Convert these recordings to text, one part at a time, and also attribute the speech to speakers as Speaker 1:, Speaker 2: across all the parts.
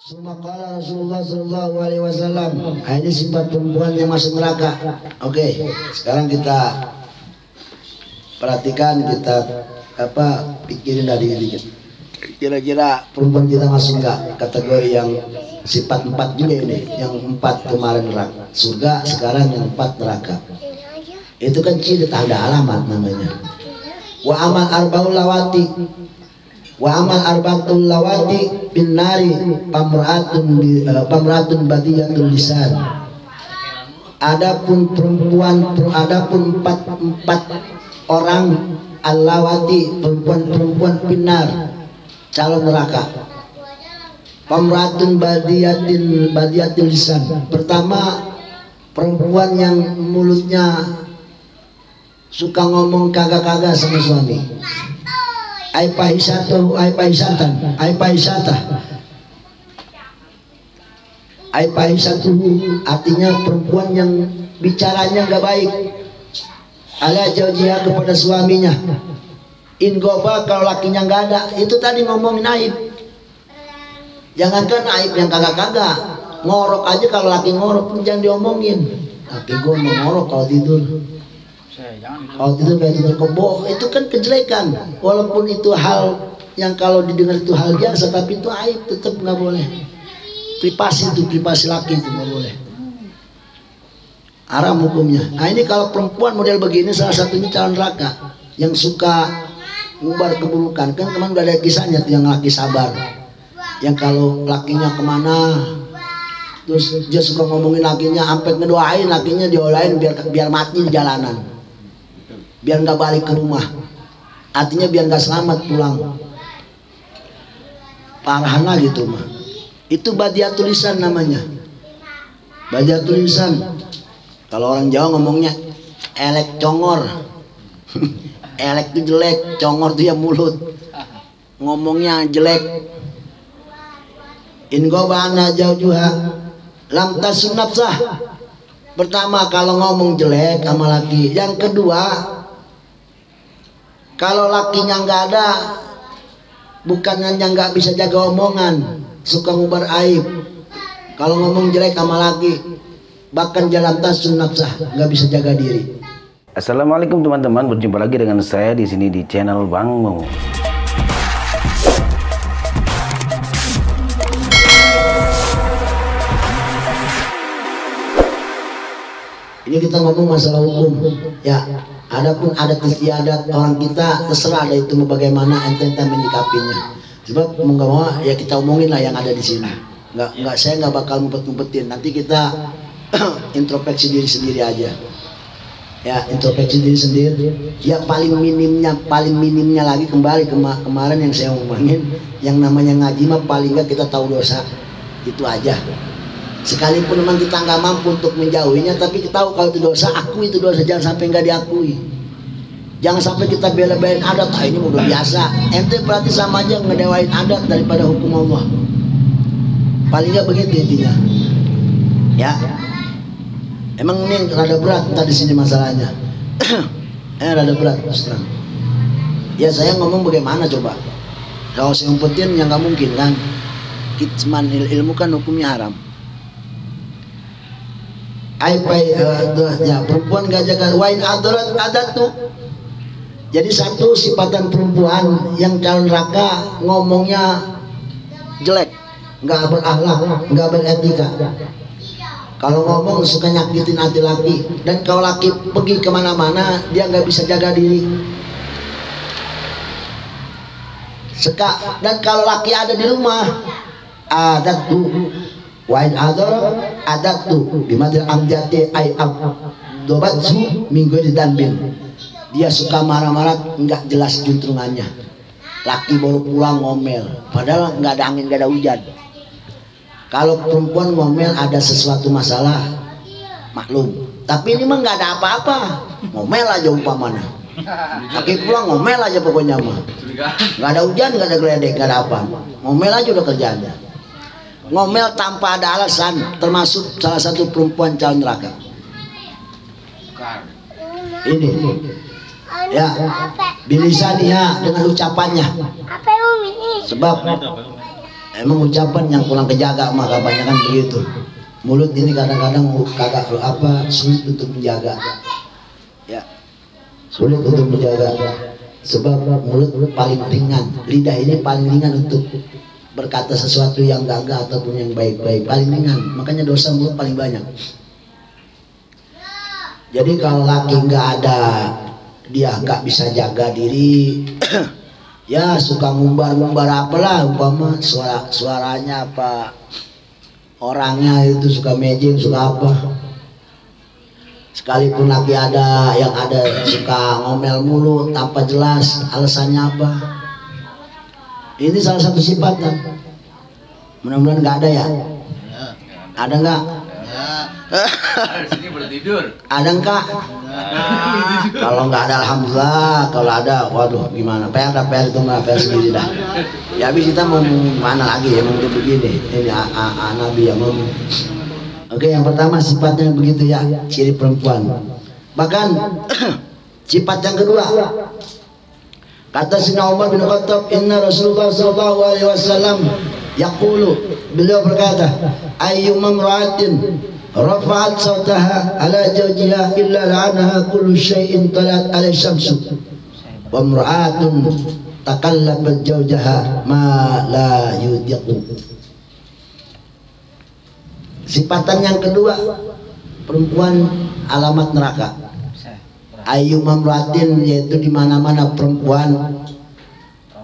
Speaker 1: Sumakala Rasulullah Sallallahu Alaihi Wasallam. Ini sifat perempuan yang masuk neraka. Oke, sekarang kita perhatikan, kita pikirin dari ini. Kira-kira perempuan kita masuk nggak kategori yang sifat 4 juga ini? Yang 4 kemarin neraka surga, sekarang yang 4 neraka. Itu kan ciri tanda alamat namanya. Wa amal arbaul lawati. Wa amal arbaatul lawati bin nari pamratun badiyatul lisan. Adapun perempuan, adapun empat orang al-lawati, perempuan pinar, calon neraka. Pamratun badiyatul lisan. Pertama, perempuan yang mulutnya suka ngomong kagak-kagak sama suami. Aipahisata. Aipahisatu artinya perempuan yang bicaranya nggak baik. Ala jaujiha kepada suaminya. Ingoba kalau lakinya nggak ada, itu tadi ngomongin aib. Jangankan aib yang kagak-kagak, ngorok aja kalau laki ngorok jangan diomongin. Laki gue mau ngorok kalau tidur. Kalau tidur kayak tidur kebo, itu kan kejelekan. Walaupun itu hal yang kalau didengar itu hal biasa, tapi itu aib, tetap nggak boleh. Privasi laki itu nggak boleh. Haram hukumnya. Nah ini kalau perempuan model begini, salah satunya calon neraka yang suka ngubar keburukan. Kan kemarin udah ada kisahnya tuh yang laki sabar, yang kalau lakinya kemana, terus dia suka ngomongin lakinya, sampai ngedoain lakinya diolain biar mati di jalanan, biar nggak balik ke rumah. Artinya biar nggak selamat pulang. Parahana gitu mah. Itu badiatul lisan namanya. Badiatul lisan. Kalau orang Jawa ngomongnya elek congor. Elek itu jelek, congor itu ya mulut. Ngomongnya jelek. Ingobana jaujuha lam tasun nafsah. Pertama kalau ngomong jelek sama laki. Yang kedua, kalau lakinya nggak ada, bukan hanya nggak bisa jaga omongan, suka ngubar aib. Kalau ngomong jelek sama laki, bahkan jalan tasun nafsah, nggak bisa jaga diri.
Speaker 2: Assalamualaikum teman-teman, berjumpa lagi dengan saya di sini di channel Bang Mo.
Speaker 1: Ini kita ngomong masalah hukum, ya. Adapun adat istiadat orang kita terserah ada itu bagaimana ente menyikapinya. Sebab mau nggak mau ya kita omongin lah yang ada di sini. Nggak saya nggak bakal ngumpet-ngumpetin. Nanti kita introspeksi diri sendiri aja. Ya introspeksi diri sendiri. Ya paling minimnya lagi kembali kemarin yang saya omongin, yang namanya ngaji mah paling nggak kita tahu dosa, itu aja. Sekalipun memang kita nggak mampu untuk menjauhinya, tapi kita tahu kalau itu dosa, akui itu dosa, jangan sampai nggak diakui. Jangan sampai kita bela-belain adat, ini udah biasa. Ente berarti sama aja ngedewain adat daripada hukum Allah. Paling nggak begitu intinya. Ya, emang ini rada berat tadi sini masalahnya. Rada berat, terang. Ya saya ngomong bagaimana coba? Kalau saya umpetin ya nggak mungkin kan. Kitman ilmu kan hukumnya haram. Ya perempuan gak jaga wain adat tuh. Jadi satu sifatan perempuan yang calon neraka ngomongnya jelek, nggak berakhlak, nggak beretika. Kalau ngomong suka nyakitin hati laki, dan kalau laki pergi kemana-mana dia nggak bisa jaga diri. Dan kalau laki ada di rumah, adat tuh. Wain adat tuh bimadil amjati ayam dobatsu minggu di danbin. Dia suka marah-marah nggak jelas juntrungannya. Laki baru pulang ngomel, padahal nggak ada angin nggak ada hujan. Kalau perempuan ngomel ada sesuatu masalah, maklum. Tapi ini mah nggak ada apa-apa, ngomel aja umpamanya. Laki pulang ngomel aja pokoknya mah. Nggak ada hujan, nggak ada geledek, nggak ada apa. Ngomel aja udah kerjaannya. Ngomel tanpa ada alasan, termasuk salah satu perempuan calon neraka. Ini ya bilisaniha dengan ucapannya. Sebab Emang ucapan yang kurang kejaga mah kebanyakan begitu. Mulut ini kadang-kadang kagak sulit untuk menjaga. Ya, sulit untuk menjaga. Sebab mulut paling ringan, lidah ini paling ringan untuk berkata sesuatu yang gagah ataupun yang baik-baik, paling ringan. Makanya dosa mulut paling banyak. Jadi kalau laki nggak ada, dia nggak bisa jaga diri, ya suka ngumbar-ngumbar apalah, umpama suaranya apa, orangnya itu suka mejeng, suka apa. Sekalipun lagi ada yang ada suka ngomel mulu tanpa jelas alasannya apa. Ini salah satu sifat kan. Mudah-mudahan nggak ada ya. Ada nggak?
Speaker 3: Sini boleh tidur.
Speaker 1: Ada nggak? Kalau nggak ada alhamdulillah. Kalau ada, waduh gimana? PR itu mah PR sendiri dah. Ya habis kita mau mana lagi ya, mau begini. Ini Nabi yang ngomong. Oke, yang pertama sifatnya begitu ya, ciri perempuan. Bahkan sifat yang kedua, kata Sayyidina Umar bin Khattab, inna Rasulullah sallallahu alaihi wasallam yaqulu, beliau berkata, ayyuma imra'atin rafa'at sawtaha ala zawjiha illa la'anaha kullu syai'in talat alaihi syamsu wa imra'atun takallabat zawjaha ma la yudiqu. Sifatan yang kedua, perempuan alamat neraka. Ayu mamratin, yaitu di mana-mana perempuan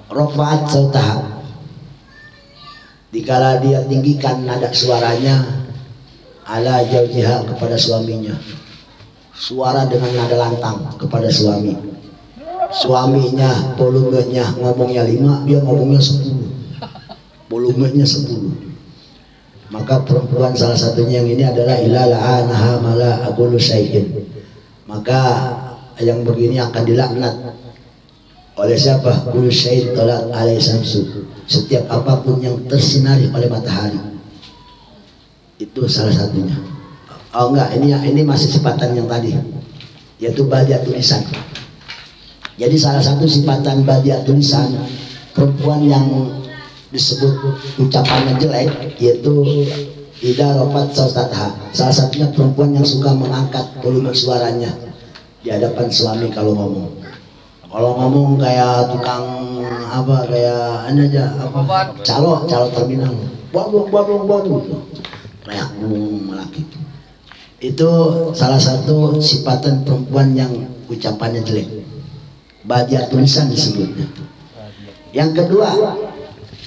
Speaker 1: rafa'at sautaha, dikala dia tinggikan nada suaranya ala zawjiha, kepada suaminya, suara dengan nada lantang kepada suami. Suaminya volumenya ngomongnya 5, dia ngomongnya 10, volumenya 10. Maka perempuan salah satunya yang ini adalah ila la'anaha mala aqulu syai'in. Maka yang begini akan dilaknat oleh siapa? Kullu syai'in talat alaihi syamsu, setiap apapun yang tersinari oleh matahari. Itu salah satunya. Oh enggak, ini masih sifatan yang tadi, yaitu badiatul lisan. Jadi salah satu sifatan badiatul lisan perempuan yang disebut ucapannya jelek, yaitu ida rofat sautataha. Salah satunya perempuan yang suka mengangkat volume suaranya di hadapan suami kalau ngomong. Kalau ngomong kayak tukang apa, kayak ini aja apa, calo terminal, buat kayak laki. Itu salah satu sifatan perempuan yang ucapannya jelek, badiatul lisan disebutnya. Yang kedua,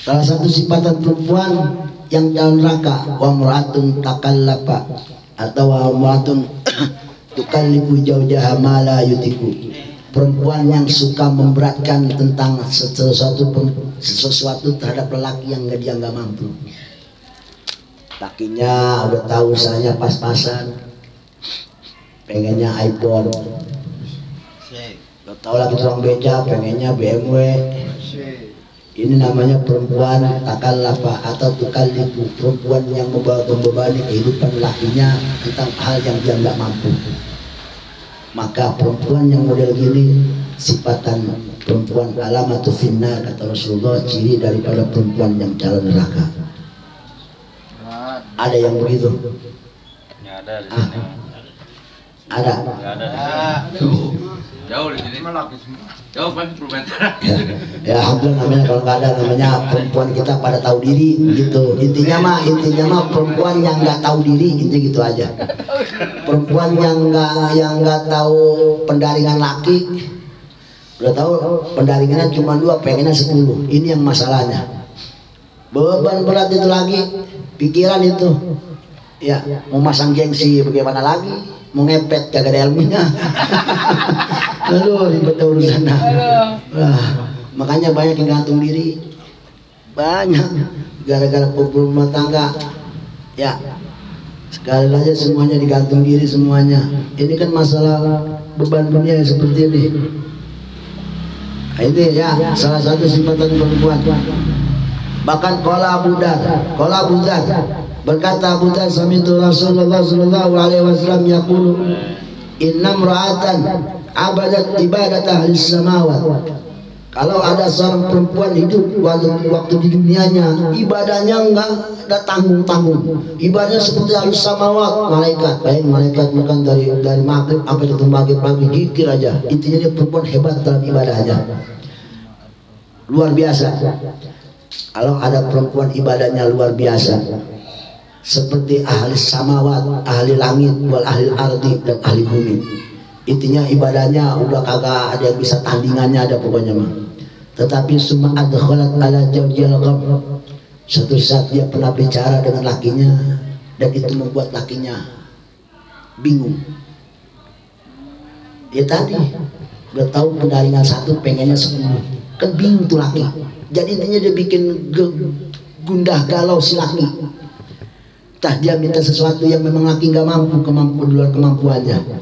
Speaker 1: salah satu sifatan perempuan yang dalam neraka, wa muratun takallapa, atau wa muratun tukallifu zawjaha ma la yutiku, perempuan yang suka memberatkan tentang sesuatu terhadap lelaki yang dia nggak mampu. Lakinya udah tahu usahanya pas-pasan, pengennya iPhone, udah tahu lagi tukang beca pengennya BMW. Ini namanya perempuan takallapa atau tukallifu, perempuan yang membebani kehidupan lakinya tentang hal yang dia nggak mampu. Maka perempuan yang model gini sifatan perempuan alamatu finnar, kata Rasulullah, ciri daripada perempuan yang calon neraka. Ada yang begitu?
Speaker 3: Ya, ada di sini.
Speaker 1: Ada.
Speaker 3: Jauh di sini. Jauh kan kilometer.
Speaker 1: Ya alhamdulillah, namanya kalau nggak ada, namanya perempuan kita pada tahu diri gitu. Intinya mah perempuan yang nggak tahu diri, intinya gitu aja. Perempuan yang nggak tahu pendaringan laki, udah tahu pendaringannya cuma 2, pengennya 10. Ini yang masalahnya. Beban berat itu lagi, pikiran itu. Ya, mau masang gengsi bagaimana lagi? Mau ngepet kagak ada ilmunya. Aduh, ribet urusan. Makanya banyak yang gantung diri, banyak gara-gara rumah tangga. Ya, sekali aja semuanya digantung diri semuanya. Ini kan masalah beban dunia yang seperti ini. Nah, itu ya salah satu sifatan perempuan. Bahkan qala Abu Dzar berkata, Abu Dzar, sami'tu Rasulullah sallallahu alaihi wasallam yaqulu, inna imra'atan abadat ibadat ahli samawat Kalau ada seorang perempuan hidup waktu di dunianya, ibadahnya enggak ada tanggung-tanggung. Ibadahnya seperti halus samawat, malaikat. Baik malaikat makan dari maghrib sampai ke maghrib pagi zikir aja. Intinya dia perempuan hebat dalam ibadahnya. Luar biasa. Kalau ada perempuan ibadahnya luar biasa, seperti ahli samawat, ahli langit, wal ahli ardi, dan ahli bumi. Intinya ibadahnya udah kagak ada yang bisa tandingannya, ada pokoknya mah. Tetapi summa adkhalat ala zawjil gham. Suatu saat dia pernah bicara dengan lakinya, dan itu membuat lakinya bingung. Ya tadi udah tahu pendaringan 1 pengennya 10, kan bingung tuh laki. Jadi intinya dia bikin gundah galau si laki. Tah dia minta sesuatu yang memang laki nggak mampu, di luar kemampuannya.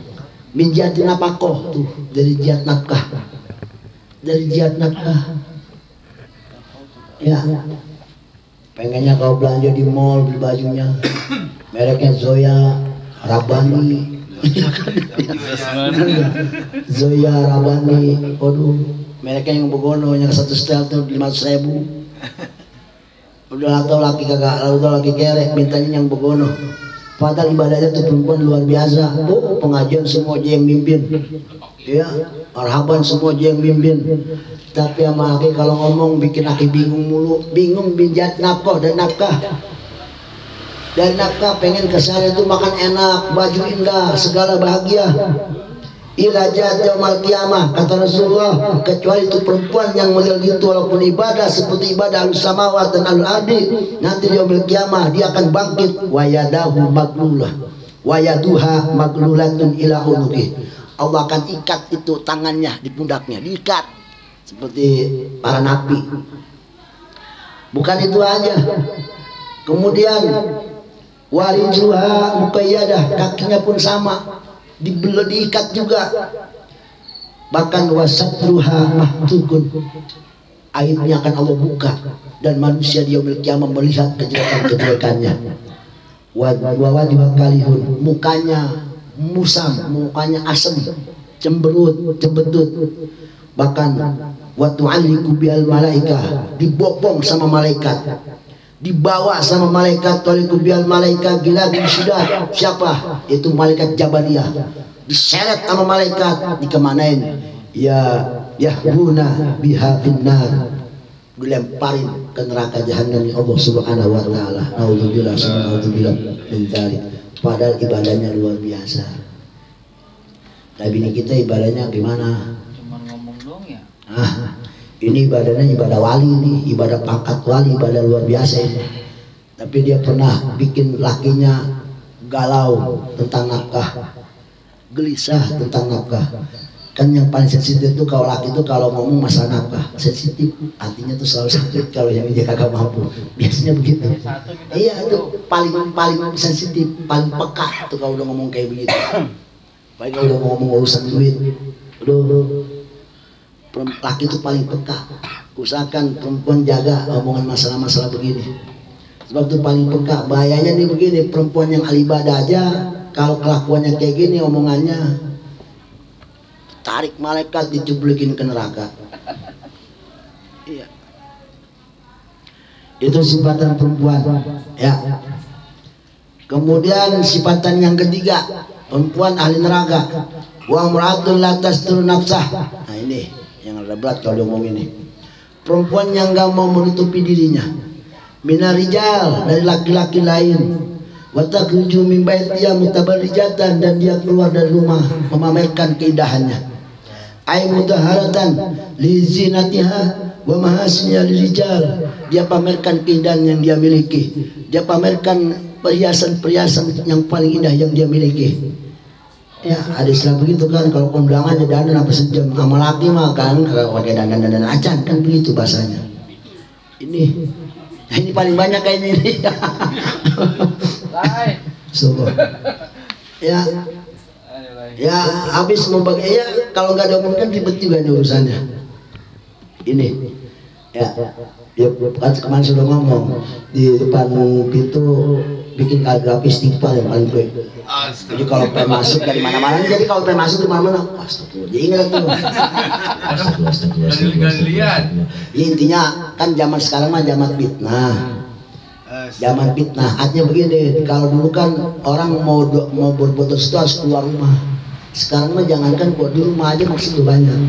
Speaker 1: Min jihati napakoh tuh, dari jihad nafkah. Dari jihad nafkah. Ya. Pengennya kau belanja di mall beli bajunya. Mereknya Zoya, Rabani. Zoya, Rabani. Waduh, mereknya yang begono yang 1 setel tuh 500.000. Udah tau laki kagak, lalu tau laki kerek, mintanya yang begono. Padahal ibadahnya tuh perempuan luar biasa. Oh, pengajian semua dia yang mimpin. Ya, marhaban semua dia yang mimpin. Tapi sama laki kalau ngomong bikin laki bingung mulu. Bingung bijat nafkah dan nafkah. Dan nafkah pengen kesana itu makan enak, baju indah, segala bahagia. Ila jat yaumal qiyamah, kata Rasulullah, kecuali itu perempuan yang model gitu, walaupun ibadah seperti ibadah alus samawat dan alul ardi, nanti di yaumil qiyamah dia akan bangkit wayadahu maglulah wayaduha maglulatun ila unuqih. Allah akan ikat itu tangannya di pundaknya, diikat seperti para nabi. Bukan itu aja, kemudian warijluha muqayyadah, kakinya pun sama, diikat juga. Bahkan wasatruha mahtukun, aibnya akan Allah buka, dan manusia di yaumil qiyamah melihat kejelekan-kejelekannya. Wawadwa kalihun, mukanya musam, mukanya asem, cemberut, cembetut. Bahkan watu'alliku bial malaika, dibopong sama malaikat, dibawa sama malaikat. Taliku bial malaikat gila syiddat. Siapa? Itu malaikat Jabariyah. Diseret sama malaikat, dikemanain? Ya yahbuna biha finnar, dilemparin ke neraka jahanam ya Allah Subhanahu wa taala. Nauzubillah min dzalik. Padahal ibadahnya luar biasa. Tapi ini kita ibadahnya gimana?
Speaker 3: Cuman ngomong dong ya.
Speaker 1: Ini ibadahnya ibadah wali nih, ibadah pangkat wali, ibadah luar biasa ini. Tapi dia pernah bikin lakinya galau tentang nafkah, gelisah tentang nafkah. Kan yang paling sensitif itu kalau laki itu kalau ngomong masalah nafkah, sensitif, hatinya tuh selalu sakit kalau yang dia kagak mampu. Biasanya begitu. Iya, itu paling sensitif, paling peka tuh kalau udah ngomong kayak begitu. Baik kalau udah ngomong urusan duit, laki itu paling peka. Usahakan perempuan jaga omongan masalah-masalah begini, sebab itu paling peka. Bahayanya nih begini, perempuan yang alibadah aja kalau kelakuannya kayak gini, omongannya tarik malaikat, dicublukin ke neraka. Iya, itu sifatan perempuan ya. Kemudian sifatan yang ketiga, perempuan ahli neraka, wa imra'atun la tastur nafsah. Nah ini yang ada berat kalau ngomong ini. Perempuan yang gak mau menutupi dirinya minar rijal, dari laki-laki lain. Wa takhruju min baitiha mutabarrijatan, dan dia keluar dari rumah memamerkan keindahannya. Ai mutaharatan li zinatiha wa mahasiniha lirijal, dia pamerkan keindahan yang dia miliki, dia pamerkan perhiasan-perhiasan yang paling indah yang dia miliki. Ya, ada istilah begitu kan, kalau kondangan ada dandan apa sejam, sama laki mah kan kalau pakai dandan acan kan begitu bahasanya. Ini paling banyak kayaknya ini. So, ya habis membagi, ya kalau nggak ada umum kan ribet juga nih urusannya. Ini ya kan kemarin sudah ngomong di depan pintu bikin kaligrafi istighfar yang paling baik. Jadi kalau pengen masuk dari mana-mana, jadi kalau pengen masuk dari mana-mana, astagfirullah. Jadi ingat tuh. Astagfirullah. Ya, intinya kan zaman sekarang mah zaman fitnah. Zaman fitnah. Artinya begini, kalau dulu kan orang mau berbuat sesuatu harus keluar rumah. Sekarang mah jangankan buat di rumah aja maksudnya banyak.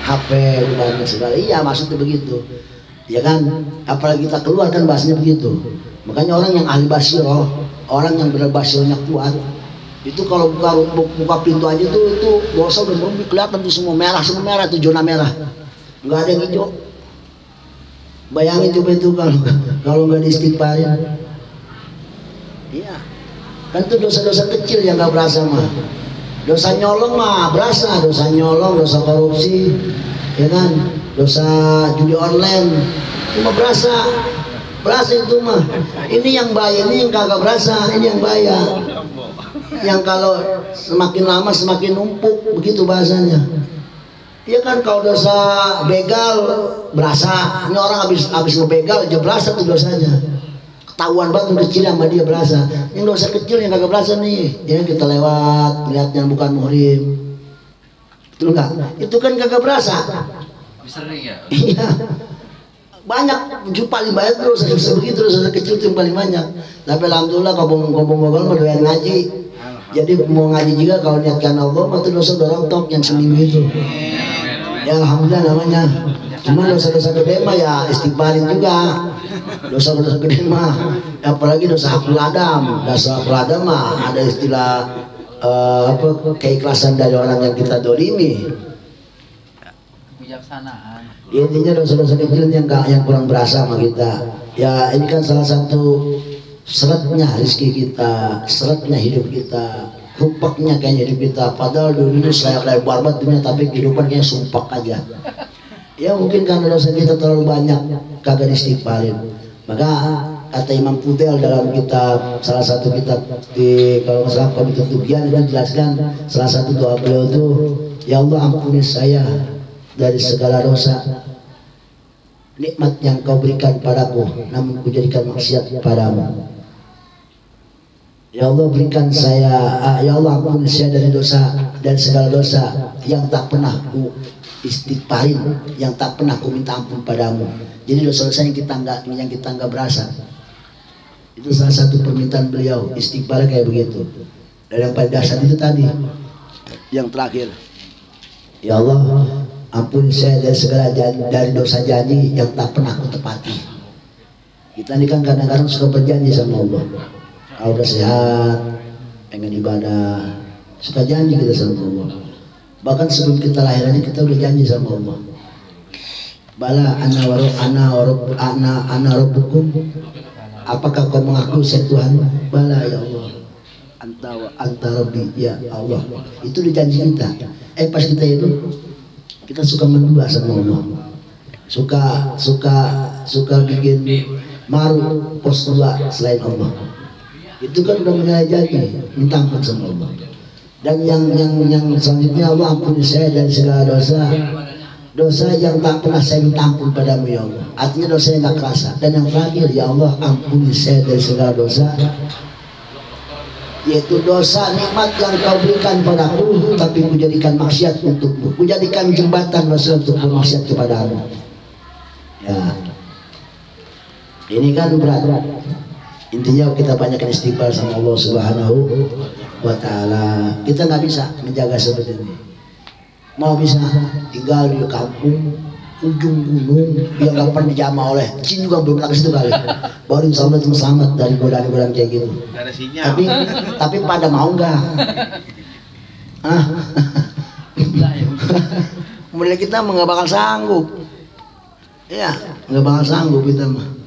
Speaker 1: HP banyak segala. Iya maksudnya begitu. Ya kan, apalagi kita keluar kan bahasanya begitu. Makanya orang yang ahli basiroh, orang yang benar basirohnya kuat, itu kalau buka pintu aja tuh itu dosa udah merumpi, kelihatan tuh semua merah itu zona merah, nggak ada yang hijau. Bayangin coba itu kalau nggak diistighfarin. Iya, kan itu dosa-dosa kecil yang nggak berasa mah. Dosa nyolong mah berasa, dosa nyolong, dosa korupsi, ya kan, dosa judi online, cuma berasa itu mah. Ini yang bahaya, ini yang kagak berasa, ini yang bahaya. Yang kalau semakin lama semakin numpuk, begitu bahasanya. Iya kan, kalau dosa begal berasa, ini orang habis ngebegal aja berasa tuh dosanya. Ketahuan banget kecil sama dia berasa. Yang dosa kecil yang kagak berasa nih, ya kita lewat lihat yang bukan muhrim. Betul enggak? Itu kan kagak berasa.
Speaker 3: Sering ya?
Speaker 1: Iya. Banyak paling banyak dosa begitu, dosa kecil itu yang paling banyak. Tapi alhamdulillah kampung Bogor mau doyan ngaji. Jadi mau ngaji juga kalau niatkan Allah mah itu dosa orang top yang seminggu itu. Ya alhamdulillah namanya. Cuma dosa-dosa gede mah ya istighfarin juga. Dosa-dosa gede mah apalagi dosa hakul adam. Dosa hakul adam mah ada istilah keikhlasan dari orang yang kita dolimi.
Speaker 3: Kebijaksanaan.
Speaker 1: Ya, intinya dosa-dosa kecil yang kurang berasa sama kita. Ya ini kan salah satu seretnya rezeki kita, seretnya hidup kita, rupaknya kayaknya hidup kita. Padahal dulu ini layak banget dunia, tapi kehidupan kayaknya sumpah aja. Ya mungkin karena dosa kita terlalu banyak, kagak istighfarin. Maka kata Imam Fudel dalam kitab, salah satu kitab di kalau nggak salah Komite Tugian itu jelaskan salah satu doa beliau itu, ya Allah ampuni saya dari segala dosa, nikmat yang kau berikan padaku namun kujadikan maksiat padamu. Ya Allah berikan saya, ya Allah ampuni saya dari dosa, dari segala dosa yang tak pernah ku istighfarin, yang tak pernah ku minta ampun padamu. Jadi dosa-dosa yang kita nggak berasa. Itu salah satu permintaan beliau, istighfar kayak begitu. Dan yang paling dasar itu tadi, yang terakhir, ya Allah ampuni saya dari segala dari dosa janji yang tak pernah aku tepati. Kita ini kan kadang-kadang suka berjanji sama Allah. Kalau udah sehat, pengen ibadah, suka janji kita sama Allah. Bahkan sebelum kita lahir aja kita udah janji sama Allah. Bala ana rabbukum. Apakah kau mengaku saya Tuhan? Bala ya Allah. Anta rabbi ya Allah. Itu udah janji kita. Pas kita itu kita suka mendua sama Allah, suka bikin maru pos dua selain Allah. Itu kan udah mengenai janji minta ampun sama Allah. Dan yang selanjutnya, Allah ampuni saya dari segala dosa yang tak pernah saya minta ampun padamu ya Allah. Artinya dosa yang tak kerasa. Dan yang terakhir, ya Allah ampuni saya dari segala dosa, yaitu dosa nikmat yang kau berikan padaku tapi kujadikan maksiat untukmu, kujadikan jembatan dosa untuk bermaksiat kepadamu. Ya, ini kan berat. Intinya kita banyakkan istighfar sama Allah Subhanahu wa Ta'ala. Kita nggak bisa menjaga seperti ini. Mau bisa tinggal di kampung ujung gunung yang nggak pernah dijamah oleh jin juga belum pernah ke situ kali. Baru insya Allah cuma selamat dari godaan-godaan kayak gitu. Tapi pada mau nggak? Mulai kita nggak bakal sanggup. Iya, nggak bakal sanggup kita mah.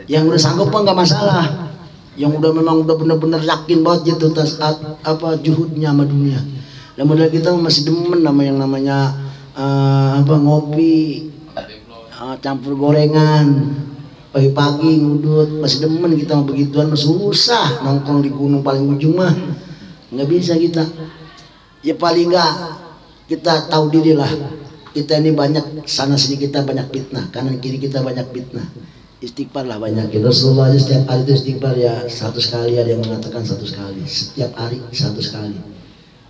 Speaker 1: Yang udah sanggup mah nggak masalah. Yang udah memang udah benar-benar yakin banget gitu juhudnya sama dunia. Dan modal kita masih demen sama yang namanya ngopi, campur gorengan, pagi-pagi ngudut, masih demen kita sama begituan, masih susah nongkrong di gunung paling ujung mah, nggak bisa kita. Ya paling nggak kita tahu diri lah, kita ini banyak sana sini kita banyak fitnah, kanan kiri kita banyak fitnah. Istighfar lah banyakin. Rasulullah aja setiap hari itu istighfar ya 100 kali, ada yang mengatakan 100 kali. Setiap hari 100 kali.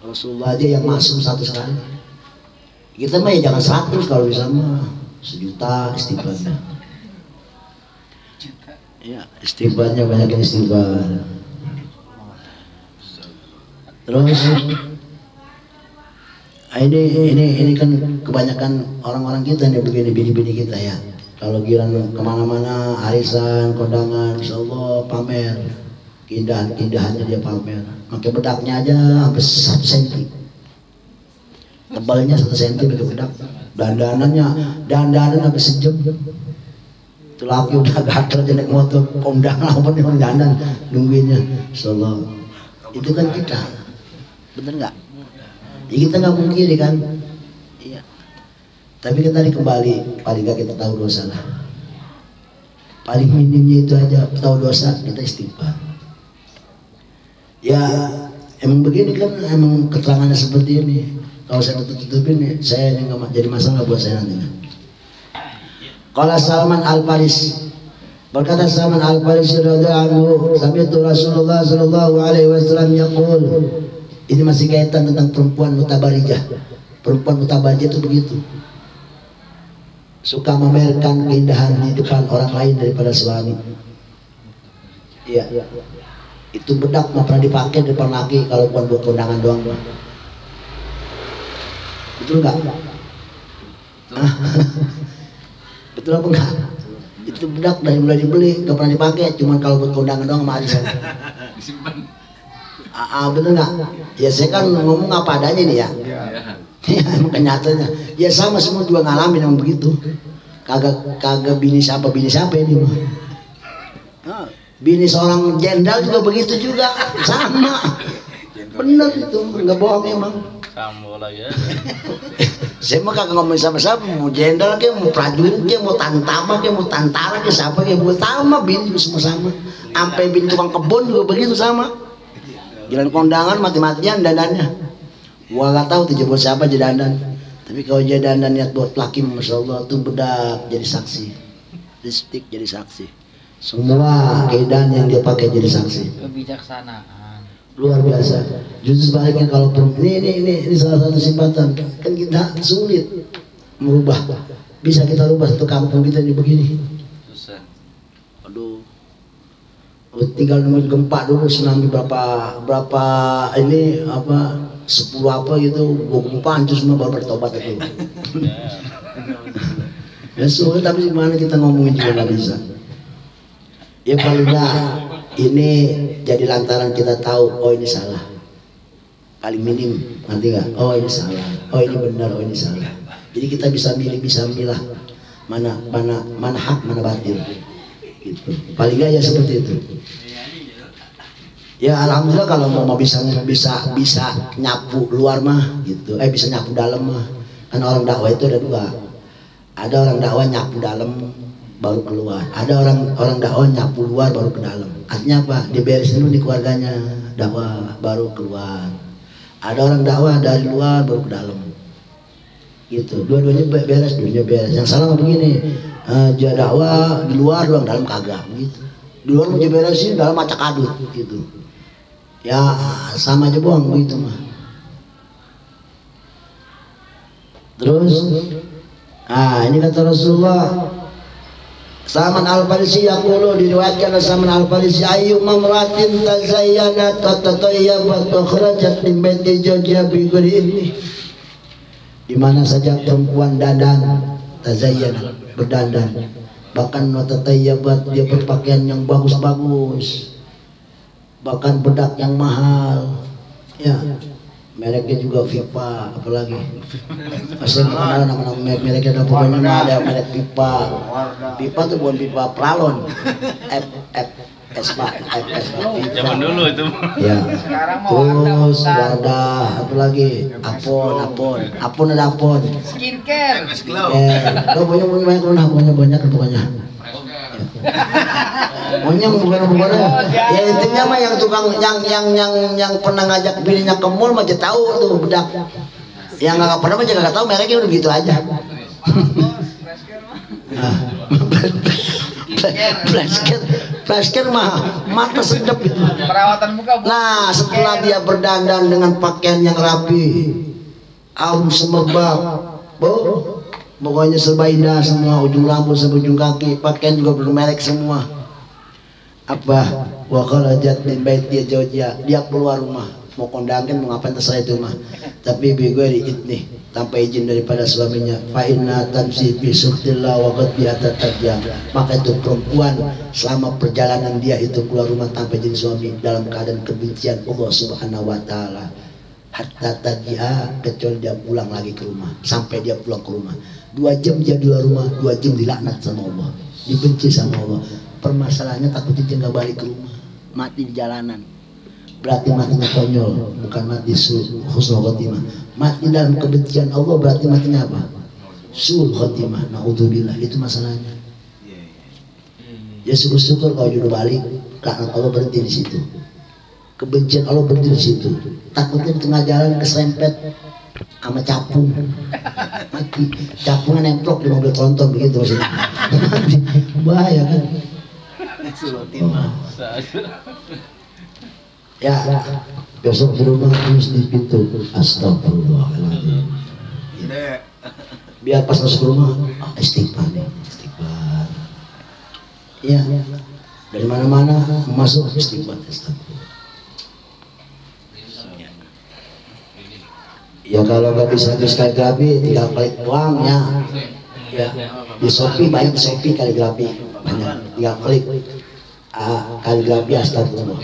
Speaker 1: Rasulullah aja yang masuk 100 kali. Kita mah ya jangan 100, kalau bisa mah 1.000.000 istighfarnya. Ya, istighfarnya banyakin istighfar. Terus ini kan kebanyakan orang-orang kita nih begini, bini-bini kita ya. Kalau giran kemana-mana, arisan, kondangan, insya Allah pamer. Keindahannya dia pamer. Pakai bedaknya aja sampai 1 cm. Tebalnya 1 cm pakai bedak. Dandanan sampai sejam. Itu laki udah gatel aja naik motor, kondangan apa nih orang dandan nungguinnya. Insya Allah. Itu kan kita. Bener nggak? Ya kita nggak mungkin kan. Iya. Tapi kita tadi kembali, paling nggak kita tahu dosa lah. Paling minimnya itu aja, tahu dosa, kita istighfar. Ya emang begini kan, emang keterangannya seperti ini. Kalau saya tutup-tutupin, saya yang nggak jadi masalah buat saya nantinya. Qala Salman Al-Farisi, berkata Salman Al-Farisi radhiyallahu anhu, sami'tu Rasulullah sallallahu alaihi wasallam yaqul. Ini masih kaitan tentang perempuan mutabarijah. Perempuan mutabarijah itu begitu. Suka memamerkan keindahan di depan orang lain daripada suami. Iya. Itu bedak nggak pernah dipakai di depan laki, kalau bukan buat kondangan doang. Betul nggak? Betul apa enggak? Itu bedak dari mulai dibeli nggak pernah dipakai, cuma kalau buat kondangan doang sama arisan.
Speaker 3: Disimpan.
Speaker 1: Betul nggak? Ya saya kan ngomong apa adanya nih ya. Ya emang kenyataannya. Ya sama semua juga ngalamin yang begitu. Kagak bini siapa ini mah. Bini seorang jenderal juga begitu juga, sama. Bener itu, nggak bohong emang.
Speaker 3: Sambo lagi ya.
Speaker 1: Saya mah kagak ngomong sama-sama, mau jenderal ke, mau prajurit ke, mau tantama ke, mau tantara ke, siapa ke, mau sama, bini juga semua sama. Sampai bini tukang kebun juga begitu sama. Jalan kondangan mati-matian dandannya. Gua nggak tahu tuh buat siapa jadi dandan. Tapi kalau jadi dandan niat buat laki, masya Allah tuh bedak jadi saksi, lipstick jadi saksi. Semua keindahan yang dia pakai jadi saksi.
Speaker 3: Kebijaksanaan.
Speaker 1: Luar biasa. Justru sebaliknya kalau ini salah satu sifatan kan kita sulit merubah. Bisa kita rubah satu kampung kita ini begini.
Speaker 3: Susah.
Speaker 1: Aduh. Tinggal nungguin gempa dulu, tsunami berapa ini apa 10 apa gitu, gua gempa hancur semua baru bertobat itu. Ya sulit, tapi gimana kita ngomongin juga nggak bisa. Ya paling nggak ini jadi lantaran kita tahu, oh ini salah. Paling minim, nanti nggak? Oh ini salah, oh ini benar, oh ini salah. Jadi kita bisa milah mana hak, mana batil. Gitu. Paling nggak ya seperti itu. Ya alhamdulillah kalau mau bisa nyapu luar mah gitu. Bisa nyapu dalam mah. Kan orang dakwah itu ada dua. Ada orang dakwah nyapu dalam baru keluar. Ada orang dakwah nyapu luar baru ke dalam. Artinya apa? Diberesin dulu di keluarganya, dakwah baru keluar. Ada orang dakwah dari luar baru ke dalam. Gitu. Dua-duanya beres, Yang salah begini, dakwah di luar doang, dalam kagak gitu. Di luar mau diberesin, dalam acak adut gitu. Ya sama aja bohong begitu mah. Terus ini kata Rasulullah, Salman Al-Farisi yaqulu, diriwayatkan oleh Salman Al-Farisi, ayyu mamratin tazayyanat wa tatayyabat wa kharajat min baiti zawjiha bi ghairi idni. Di mana saja perempuan dandan, tazayyanat, berdandan, bahkan wa tatayyabat, dia berpakaian yang bagus-bagus, bahkan bedak yang mahal, ya mereknya juga Vipa, apalagi masih mengenal nama-nama mereknya, ada pokoknya ada merek Vipa. Vipa tuh bukan Vipa Pralon,
Speaker 3: Zaman dulu itu.
Speaker 1: Ya. Terus Wardah, apalagi Apon ada Apon.
Speaker 4: Skincare.
Speaker 1: Kau punya banyak pokoknya. Monyong bukan ya intinya mah yang tukang yang pernah ngajak bininya ke mall mah aja tahu tuh bedak. Yang nggak pernah mah aja nggak tahu mereknya, udah gitu aja. Flash care mah mata sedap itu.
Speaker 3: Perawatan muka, Bu.
Speaker 1: Nah, setelah dia berdandan dengan pakaian yang rapi, harum semerbak, pokoknya serba indah semua, ujung rambut sampai ujung kaki, pakaian juga bermerek semua. Apa? Wa kharajat min baiti zawjiha, dia keluar rumah, mau kondangan mau ngapain terserah itu mah. Tapi bego nih tanpa izin daripada suaminya. Fa inna tamsi fi sukhtillah wa qad bi'ata tajam. Maka itu perempuan selama perjalanan dia itu keluar rumah tanpa izin suami dalam keadaan kebencian Allah Subhanahu wa taala. Hatta tajia, kecuali dia pulang lagi ke rumah. Sampai dia pulang ke rumah 2 jam dia di luar rumah, 2 jam dilaknat sama Allah, dibenci sama Allah. Permasalahannya takutnya dia nggak balik ke rumah, mati di jalanan. Berarti matinya konyol, bukan mati husnul khotimah. Mati dalam kebencian Allah berarti matinya apa? Sul khotimah. Naudzubillah, itu masalahnya. Ya syukur-syukur kalau jodoh balik, laknat Allah berhenti di situ. Kebencian Allah berhenti di situ. Takutnya di tengah jalan keserempet sama capung, mati. Capungnya nemplok di mobil tronton begitu maksudnya. Mati, bahaya kan? Ya, besok di rumah terus di pintu. Astagfirullahaladzim. Biar pas masuk rumah, istighfar nih, istighfar. Ya, dari mana-mana masuk istighfar, istighfar. Ya kalau nggak bisa terus kaligrafi, tinggal klik uangnya. Ya, di Shopee banyak, di Shopee kaligrafi banyak, tinggal klik kaligrafi astagfirullah.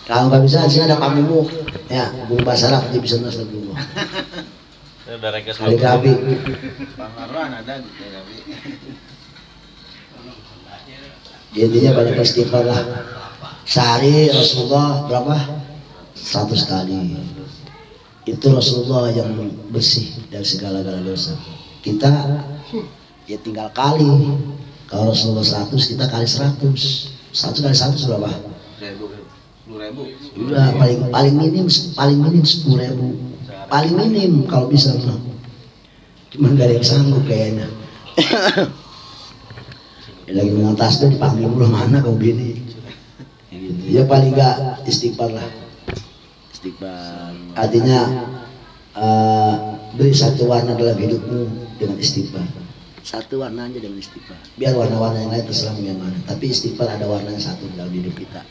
Speaker 1: Kalau nggak bisa, di sini ada pamumu, ya, buku bahasa Arab dia bisa nulis astagfirullah. Kaligrafi.
Speaker 3: Pengaruhan ada kaligrafi.
Speaker 1: Intinya banyak istighfar lah. Sehari Rasulullah berapa? 100 kali. Itu Rasulullah yang bersih dari segala-gala dosa. Kita ya tinggal kali. Kalau Rasulullah 100, kita kali 100. 1 kali 100 berapa?
Speaker 3: 10.000.
Speaker 1: Udah paling minim 10.000. Paling minim kalau bisa mah. Cuman gak ada yang sanggup kayaknya. Lagi dengan tasbih dipanggil belum mana kau gini. Ya paling gak istighfar lah. Istighfar artinya beri satu warna dalam hidupmu dengan istighfar. Satu warna aja dengan istighfar. Biar warna-warna yang lain terserah yang mana. Tapi istighfar ada warnanya satu dalam hidup kita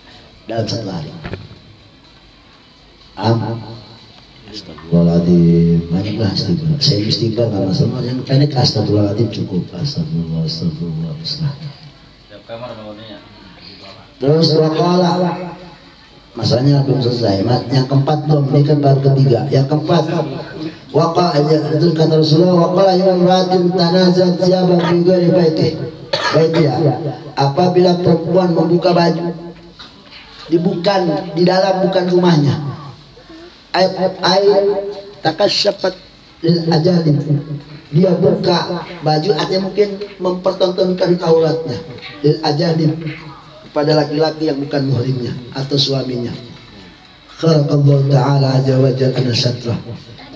Speaker 1: dalam satu hari. Astagfirullahaladzim. Banyaklah istighfar. Saya istighfar nggak masalah. Yang pendek astagfirullahaladzim cukup. Astagfirullah.
Speaker 3: Tiap kamar bangunnya.
Speaker 1: Terus waqala. Masalahnya belum selesai. Yang keempat belum, ini kan baru ketiga. Yang keempat, itu kata Rasulullah, waqala ya imra'atin tanazat siyaban fi ghairi baitiha. Apabila perempuan membuka baju, dibuka di dalam bukan rumahnya. Takasyafat lil ajalin. Dia buka baju artinya mungkin mempertontonkan auratnya lil ajalin, pada laki-laki yang bukan muhrimnya atau suaminya. Khalaqallahu ta'ala azza wa jalla an satrah.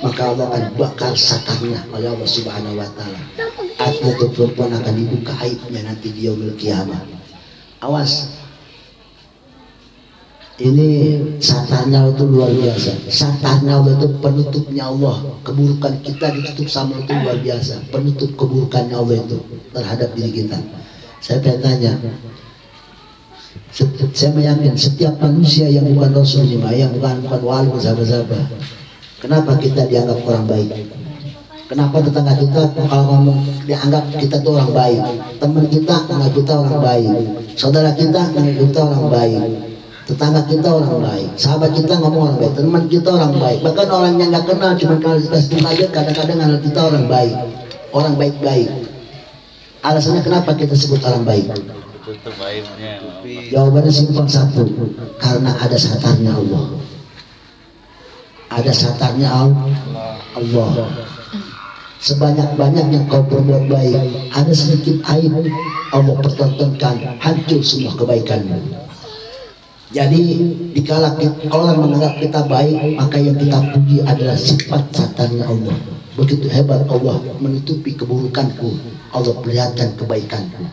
Speaker 1: Maka Allah akan bakar satarnya oleh Allah Subhanahu wa taala. Artinya itu perempuan akan dibuka aibnya nanti di yaumil qiyamah. Awas. Ini satarnya itu luar biasa. Satarnya Allah itu penutupnya Allah. Keburukan kita ditutup sama itu luar biasa. Penutup keburukannya Allah itu terhadap diri kita. Saya pengen tanya, saya meyakin setiap manusia yang bukan Rasul ini, yang bukan wali sahabat-sahabat, kenapa kita dianggap orang baik? Kenapa tetangga kita kalau ngomong dianggap kita tuh orang baik? Teman kita anggap kita orang baik, saudara kita anggap kita orang baik, tetangga kita orang baik, sahabat kita ngomong orang baik, teman kita orang baik, bahkan orang yang nggak kenal cuma kalau kita sebut aja kadang-kadang anggap kita orang baik, orang baik-baik. Alasannya kenapa kita sebut orang baik?
Speaker 3: Tutup aibnya.
Speaker 1: Jawabannya simpel satu, karena ada satarnya Allah. Ada satarnya Allah. Sebanyak-banyaknya kau berbuat baik, ada sedikit aib, Allah pertontonkan, hancur semua kebaikanmu. Jadi dikala orang menganggap kita baik, maka yang kita puji adalah sifat satarnya Allah. Begitu hebat Allah menutupi keburukanku, Allah perlihatkan kebaikanku.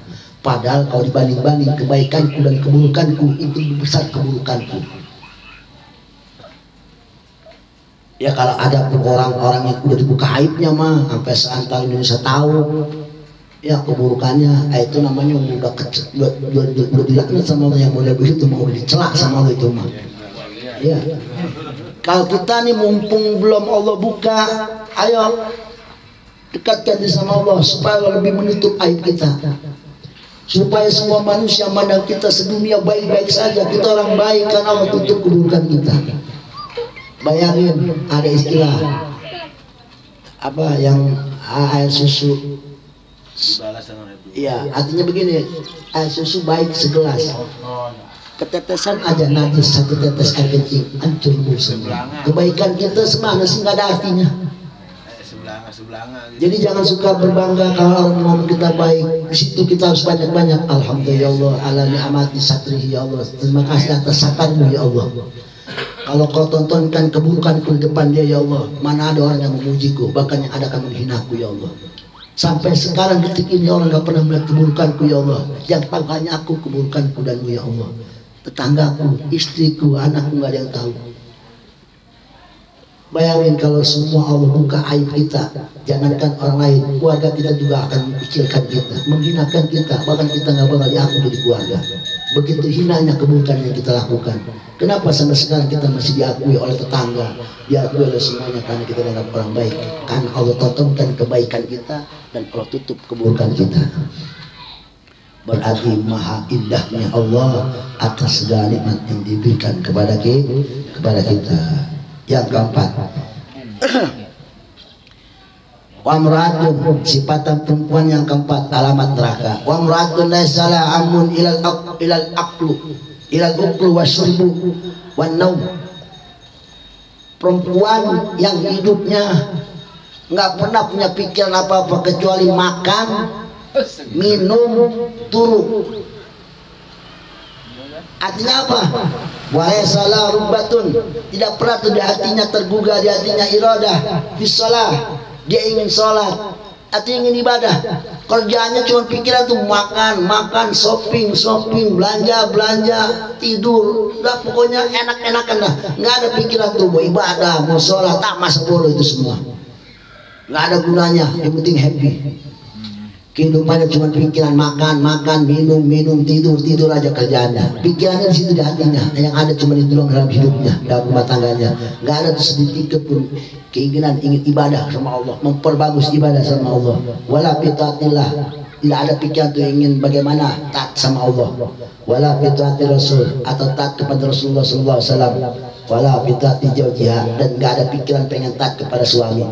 Speaker 1: Padahal kalau dibanding-banding kebaikanku dan keburukanku itu lebih besar keburukanku. Ya kalau ada orang-orang yang udah dibuka aibnya mah sampai seantara Indonesia tahu ya keburukannya, itu namanya udah dilaknat sama Allah yang model begitu, mau dicelak sama Allah itu mah. Ya. Kalau kita nih mumpung belum Allah buka, ayo dekatkan diri sama Allah supaya Allah lebih menutup aib kita. Supaya semua manusia mandang kita sedunia baik-baik saja, kita orang baik karena Allah tutup keburukan kita. Bayangin ada istilah apa yang air susu, iya artinya begini, air susu baik segelas, ketetesan aja najis satu tetes air kencing hancur semua. Kebaikan kita semana sih nggak ada artinya. Jadi jangan suka berbangga kalau orang ngomong kita baik. Di situ kita harus banyak-banyak alhamdulillah ala ni'mati satrihi ya Allah. Terima kasih atas satarmu ya Allah. Kalau kau tontonkan keburukanku di depan dia ya Allah, mana ada orang yang memujiku, bahkan yang ada akan menghinaku ya Allah. Sampai sekarang detik ini orang gak pernah melihat keburukanku ya Allah. Yang tahu hanya aku keburukanku danmu ya Allah. Tetanggaku, istriku, anakku gak ada yang tahu. Bayangin kalau semua Allah buka aib kita, jangankan orang lain, keluarga kita juga akan mengkecilkan kita, menghinakan kita, bahkan kita nggak bakal diakui di keluarga. Begitu hinanya keburukan yang kita lakukan. Kenapa sampai sekarang kita masih diakui oleh tetangga, diakui oleh semuanya karena kita dianggap orang baik? Karena Allah tontonkan kebaikan kita dan Allah tutup keburukan kita. Berarti maha indahnya Allah atas segala nikmat yang diberikan kepada kita. Yang keempat, wamratun sifatan perempuan yang keempat alamat neraka. Wamratun laisala amun ilal uklu wasyurbu wan naum. Perempuan yang hidupnya nggak pernah punya pikiran apa-apa kecuali makan, minum, turu. Artinya apa? Wahai salah rubatun, tidak pernah tuh di hatinya tergugah, di hatinya iradah bisalah, dia ingin sholat, artinya ingin ibadah. Kerjaannya cuma pikiran tuh makan, shopping, belanja, tidur, udah pokoknya enak-enakan dah. Nggak ada pikiran tuh mau ibadah, mau sholat, tak masa bodoh itu semua. Nggak ada gunanya, yang penting happy. Kehidupannya cuma pikiran makan, minum, tidur aja kerjaannya. Pikirannya di situ di hatinya. Yang ada cuma itu doang dalam hidupnya, dalam rumah tangganya. Nggak ada sedikit pun keinginan ingin ibadah sama Allah, memperbagus ibadah sama Allah. Wala fitaatillah, tidak ada pikiran tuh ingin bagaimana taat sama Allah. Wala fitaatil Rasul, atau taat kepada Rasulullah SAW. Wala fitaatil zawjiha, dan nggak ada pikiran pengen taat kepada suami.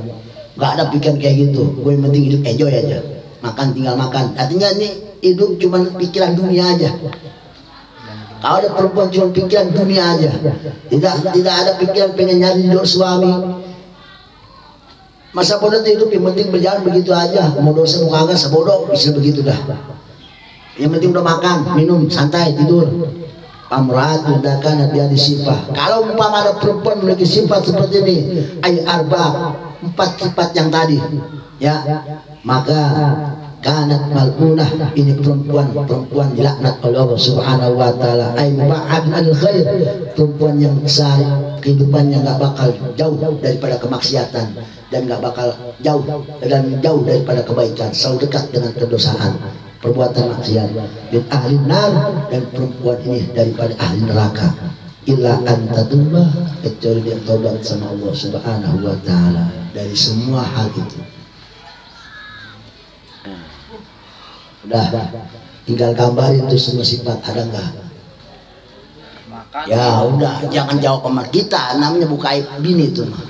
Speaker 1: Nggak ada pikiran kayak gitu. Gue yang penting hidup enjoy aja. Makan tinggal makan, artinya ini hidup cuma pikiran dunia aja. Kalau ada perempuan cuma pikiran dunia aja, tidak ada pikiran pengen nyari hidup suami. Masa bodoh hidup yang penting berjalan begitu aja, mau dosa mau kagak sebodoh bisa begitu dah. Yang penting udah makan, minum, santai, tidur. Pamrat tindakan dia disifat. Kalau umpama ada perempuan memiliki sifat seperti ini, arba, 4 sifat yang tadi, ya, maka kanat mal'unah, ini perempuan dilaknat oleh Allah Subhanahu wa taala. Ai ba'ad anil khair, perempuan yang kehidupannya nggak bakal jauh daripada kemaksiatan dan nggak bakal jauh daripada kebaikan, selalu dekat dengan kedosaan, perbuatan maksiat. Min ahli nar, dan perempuan ini daripada ahli neraka. Illa antadullah, kecuali dia taubat sama Allah Subhanahu wa taala dari semua hal itu. Udah, tinggal gambarin itu semua sifat ada nggak? Ya udah, jangan jawab sama kita, namanya buka aib bini itu mah.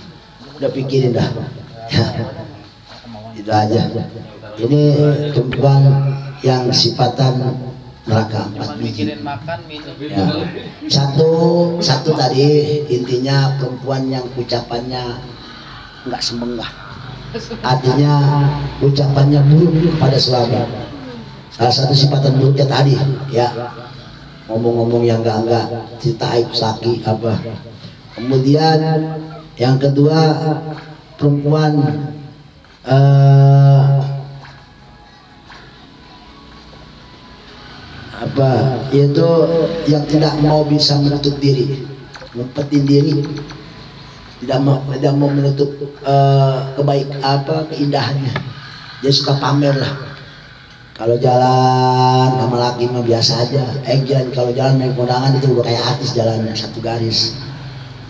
Speaker 1: Udah pikirin dah. Ya, itu aja. Ini perempuan yang sifatan neraka 4 biji. Ya. Satu tadi intinya perempuan yang ucapannya nggak semenggah. Artinya ucapannya buruk pada suami. Salah satu sifatan buruknya tadi, ya, ngomong-ngomong yang enggak, cerita aib sakit apa. Kemudian yang kedua, perempuan apa itu yang tidak mau bisa menutup diri, ngumpetin diri, tidak mau menutup keindahannya. Dia suka pamer lah. Kalau jalan sama laki mah biasa aja. Jalan kalau jalan naik kondangan itu udah kayak artis jalannya, satu garis,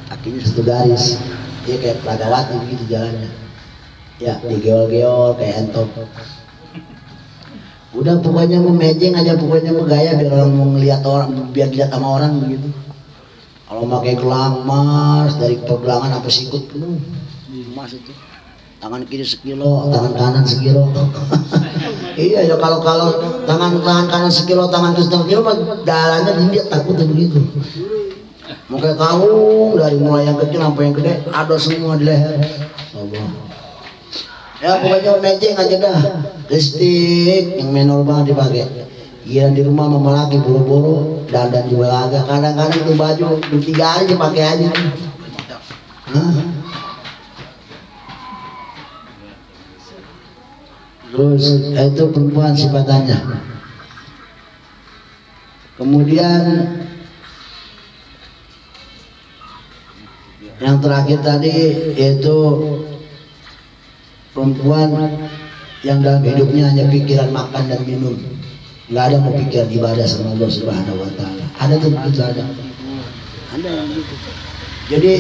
Speaker 1: kakinya satu garis. Dia kayak Pradawati begitu jalannya. Ya digeol-geol kayak entok. Udah pokoknya memejeng aja, pokoknya megaya biar orang mau ngeliat orang, biar dilihat sama orang begitu. Kalau pakai gelang emas dari pergelangan apa sikut penuh emas itu. Tangan kiri sekilo, tangan kanan sekilo. Iya ya, kalau tangan kanan sekilo, tangan kiri sekilo, darahnya dilihat takut begitu. Mungkin kaung dari mulai yang kecil sampai yang gede ada semua di leher. Allah. Ya pokoknya mejeng aja dah. Listrik yang menor banget dipakai. Gila di rumah mama lagi buru-buru dandan juga agak. Kadang-kadang itu baju 3 hari dipakai aja. Terus itu perempuan sifatannya. Kemudian yang terakhir tadi yaitu perempuan yang dalam hidupnya hanya pikiran makan dan minum, nggak ada mau pikiran ibadah sama Allah Subhanahu Wa Taala. Ada tuh begitu ada yang gitu. Jadi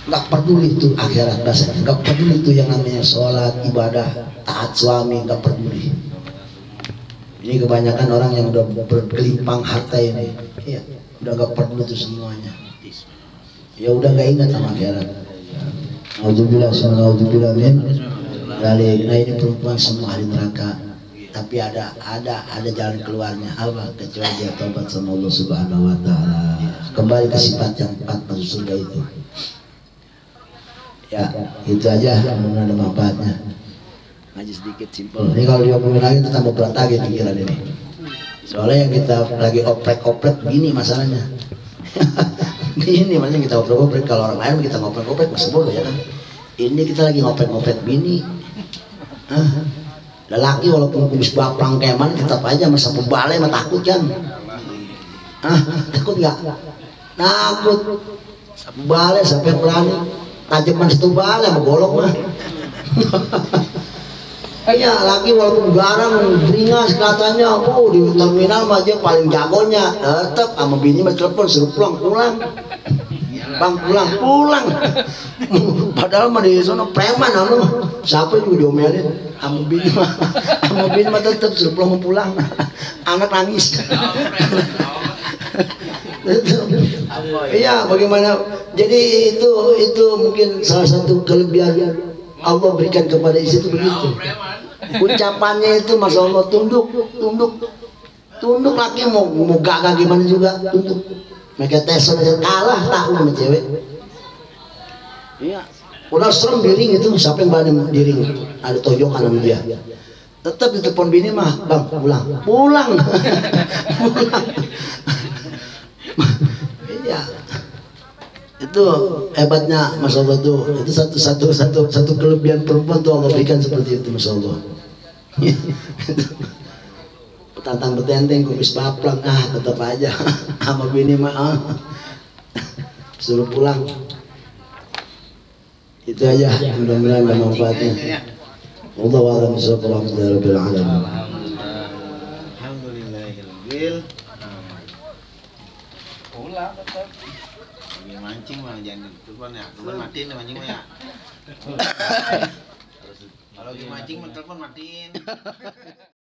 Speaker 1: nggak peduli itu akhirat bahasanya, nggak peduli itu yang namanya sholat, ibadah, taat suami, nggak peduli. Ini kebanyakan orang yang udah berkelimpang harta ini, ya, udah nggak peduli itu semuanya. Ya udah nggak ingat sama akhirat. Alhamdulillah, min dzalik. Nah ini perempuan semua ahli neraka, tapi ada jalan keluarnya apa? Kecuali dia tobat sama Allah Subhanahu Wa Taala, kembali ke sifat yang 4 masuk surga itu. Ya itu aja, mudah ada manfaatnya. Ngaji sedikit simpel. Ini kalau dia ngomongin lagi kita tambah berat lagi pikiran ini. Soalnya yang kita lagi oprek-oprek begini masalahnya. Ini makanya kita ngoprek-ngoprek. Kalau orang lain kita ngoprek-ngoprek masih bodoh ya kan. Ini kita lagi ngoprek-ngoprek bini. Lelaki walaupun kumis baplang kayak mana tetap aja masa pembalai mah takut kan. Takut nggak? Takut. Balai sampai berani tajaman satu balai sama golok mah. Iya lagi walaupun garang beringas katanya, di terminal mah aja paling jagonya, tetap sama bini mah telepon suruh pulang. Bang pulang. Padahal mah di sana preman anu, siapa juga diomelin sama bini mah tetap suruh pulang. Anak nangis. Iya bagaimana? Jadi itu mungkin salah satu kelebihan Allah berikan kepada istri itu begitu. Ucapannya itu Masya Allah tunduk laki mau gagah gimana juga tunduk. Mereka teson aja kalah tahu sama cewek. Iya. Udah serem diring itu siapa yang berani diring? Ada tojokan sama dia. Tetap ditelepon bini mah, bang pulang. Iya. Itu hebatnya Masya Allah tuh. Itu satu kelebihan perempuan tuh Allah berikan seperti itu Masya Allah. Petantang betenteng kumis baplang tetap aja sama bini mah suruh pulang. Itu aja, mudah-mudahan ada manfaatnya. Wallahu a'lam bishawab. Alhamdulillahirabbil alamin.
Speaker 3: Alhamdulillahirabbil pulang tetap lagi mancing mah jangan telepon ya, telepon matiin deh mancing mah ya. Kalau lagi mancing telepon matiin.